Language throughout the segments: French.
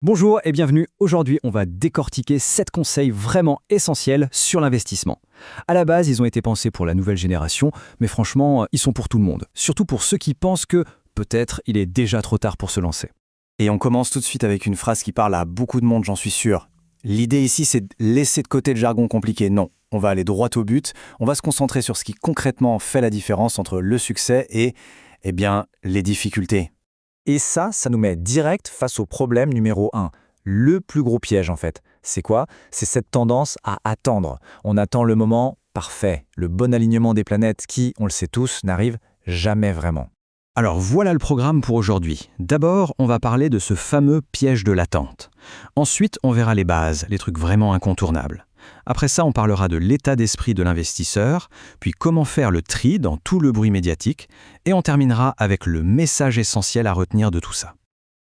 Bonjour et bienvenue. Aujourd'hui, on va décortiquer 7 conseils vraiment essentiels sur l'investissement. À la base, ils ont été pensés pour la nouvelle génération, mais franchement, ils sont pour tout le monde. Surtout pour ceux qui pensent que, peut-être, il est déjà trop tard pour se lancer. Et on commence tout de suite avec une phrase qui parle à beaucoup de monde, j'en suis sûr. L'idée ici, c'est de laisser de côté le jargon compliqué. Non, on va aller droit au but. On va se concentrer sur ce qui concrètement fait la différence entre le succès et, les difficultés. Et ça nous met direct face au problème numéro 1. Le plus gros piège en fait. C'est quoi? C'est cette tendance à attendre. On attend le moment parfait, le bon alignement des planètes qui, on le sait tous, n'arrive jamais vraiment. Alors voilà le programme pour aujourd'hui. D'abord, on va parler de ce fameux piège de l'attente. Ensuite, on verra les bases, les trucs vraiment incontournables. Après ça, on parlera de l'état d'esprit de l'investisseur, puis comment faire le tri dans tout le bruit médiatique, et on terminera avec le message essentiel à retenir de tout ça.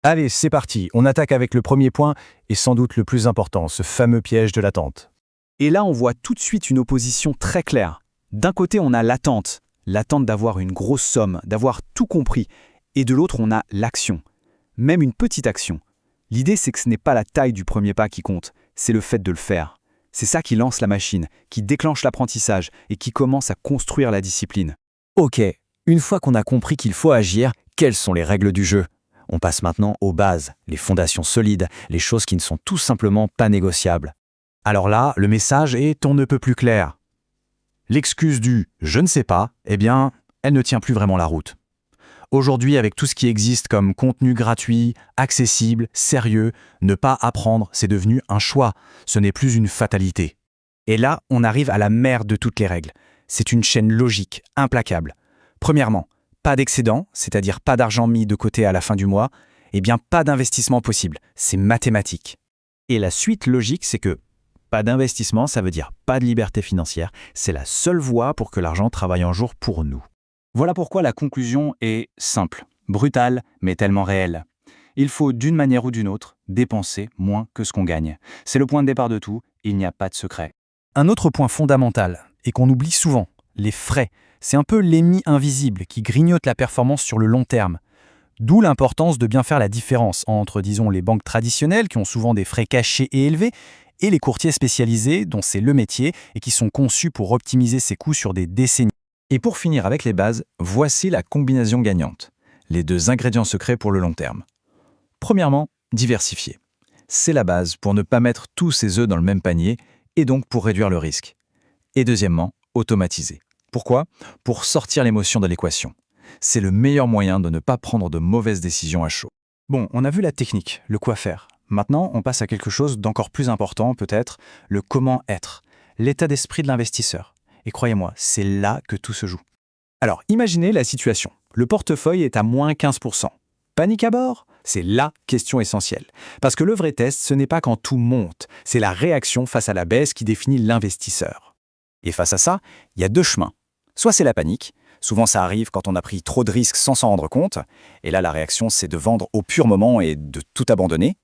Allez, c'est parti. On attaque avec le premier point, et sans doute le plus important, ce fameux piège de l'attente. Et là, on voit tout de suite une opposition très claire. D'un côté, on a l'attente d'avoir une grosse somme, d'avoir tout compris, et de l'autre, on a l'action, même une petite action. L'idée, c'est que ce n'est pas la taille du premier pas qui compte, c'est le fait de le faire. C'est ça qui lance la machine, qui déclenche l'apprentissage et qui commence à construire la discipline. Ok, une fois qu'on a compris qu'il faut agir, quelles sont les règles du jeu? On passe maintenant aux bases, les fondations solides, les choses qui ne sont tout simplement pas négociables. Alors là, le message est on ne peut plus clair. L'excuse du « je ne sais pas », elle ne tient plus vraiment la route. Aujourd'hui, avec tout ce qui existe comme contenu gratuit, accessible, sérieux, ne pas apprendre, c'est devenu un choix, ce n'est plus une fatalité. Et là, on arrive à la mère de toutes les règles. C'est une chaîne logique, implacable. Premièrement, pas d'excédent, c'est-à-dire pas d'argent mis de côté à la fin du mois, pas d'investissement possible, c'est mathématique. Et la suite logique, c'est que pas d'investissement, ça veut dire pas de liberté financière, c'est la seule voie pour que l'argent travaille un jour pour nous. Voilà pourquoi la conclusion est simple, brutale, mais tellement réelle. Il faut d'une manière ou d'une autre dépenser moins que ce qu'on gagne. C'est le point de départ de tout, il n'y a pas de secret. Un autre point fondamental, et qu'on oublie souvent, les frais. C'est un peu l'ennemi invisible qui grignote la performance sur le long terme. D'où l'importance de bien faire la différence entre, disons, les banques traditionnelles qui ont souvent des frais cachés et élevés, et les courtiers spécialisés dont c'est le métier et qui sont conçus pour optimiser ses coûts sur des décennies. Et pour finir avec les bases, voici la combinaison gagnante. Les 2 ingrédients secrets pour le long terme. Premièrement, diversifier. C'est la base pour ne pas mettre tous ses œufs dans le même panier et donc pour réduire le risque. Et deuxièmement, automatiser. Pourquoi? Pour sortir l'émotion de l'équation. C'est le meilleur moyen de ne pas prendre de mauvaises décisions à chaud. Bon, on a vu la technique, le quoi faire. Maintenant, on passe à quelque chose d'encore plus important peut-être, le comment être, l'état d'esprit de l'investisseur. Et croyez-moi, c'est là que tout se joue. Alors, imaginez la situation. Le portefeuille est à moins 15%. Panique à bord? C'est la question essentielle. Parce que le vrai test, ce n'est pas quand tout monte, c'est la réaction face à la baisse qui définit l'investisseur. Et face à ça, il y a 2 chemins. Soit c'est la panique, souvent ça arrive quand on a pris trop de risques sans s'en rendre compte, et là la réaction c'est de vendre au pur moment et de tout abandonner.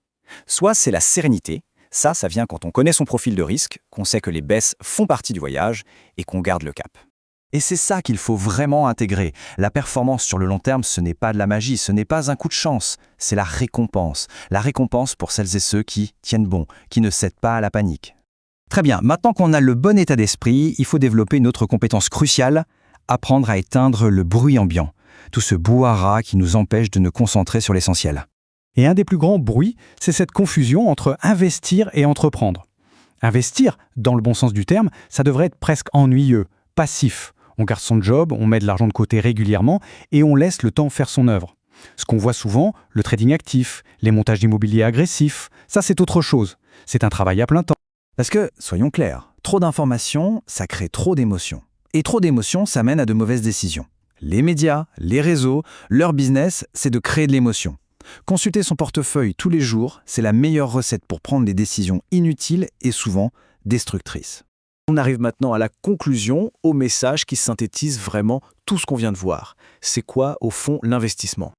Soit c'est la sérénité. Ça vient quand on connaît son profil de risque, qu'on sait que les baisses font partie du voyage et qu'on garde le cap. Et c'est ça qu'il faut vraiment intégrer. La performance sur le long terme, ce n'est pas de la magie, ce n'est pas un coup de chance, c'est la récompense. La récompense pour celles et ceux qui tiennent bon, qui ne cèdent pas à la panique. Très bien, maintenant qu'on a le bon état d'esprit, il faut développer une autre compétence cruciale, apprendre à éteindre le bruit ambiant. Tout ce brouhaha qui nous empêche de nous concentrer sur l'essentiel. Et un des plus grands bruits, c'est cette confusion entre investir et entreprendre. Investir, dans le bon sens du terme, ça devrait être presque ennuyeux, passif. On garde son job, on met de l'argent de côté régulièrement et on laisse le temps faire son œuvre. Ce qu'on voit souvent, le trading actif, les montages d'immobilier agressifs, ça c'est autre chose. C'est un travail à plein temps. Parce que, soyons clairs, trop d'informations, ça crée trop d'émotions. Et trop d'émotions, ça mène à de mauvaises décisions. Les médias, les réseaux, leur business, c'est de créer de l'émotion. Consulter son portefeuille tous les jours, c'est la meilleure recette pour prendre des décisions inutiles et souvent destructrices. On arrive maintenant à la conclusion, au message qui synthétise vraiment tout ce qu'on vient de voir. C'est quoi, au fond, l'investissement?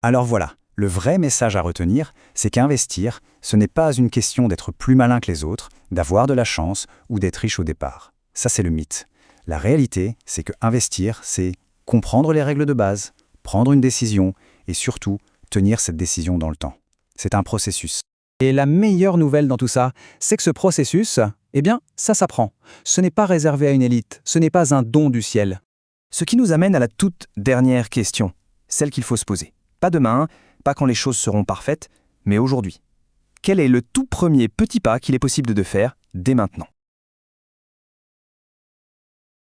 Alors voilà, le vrai message à retenir, c'est qu'investir, ce n'est pas une question d'être plus malin que les autres, d'avoir de la chance ou d'être riche au départ. Ça, c'est le mythe. La réalité, c'est que investir, c'est comprendre les règles de base, prendre une décision et surtout tenir cette décision dans le temps. C'est un processus. Et la meilleure nouvelle dans tout ça, c'est que ce processus, eh bien, ça s'apprend. Ce n'est pas réservé à une élite, ce n'est pas un don du ciel. Ce qui nous amène à la toute dernière question, celle qu'il faut se poser. Pas demain, pas quand les choses seront parfaites, mais aujourd'hui. Quel est le tout premier petit pas qu'il est possible de faire dès maintenant ?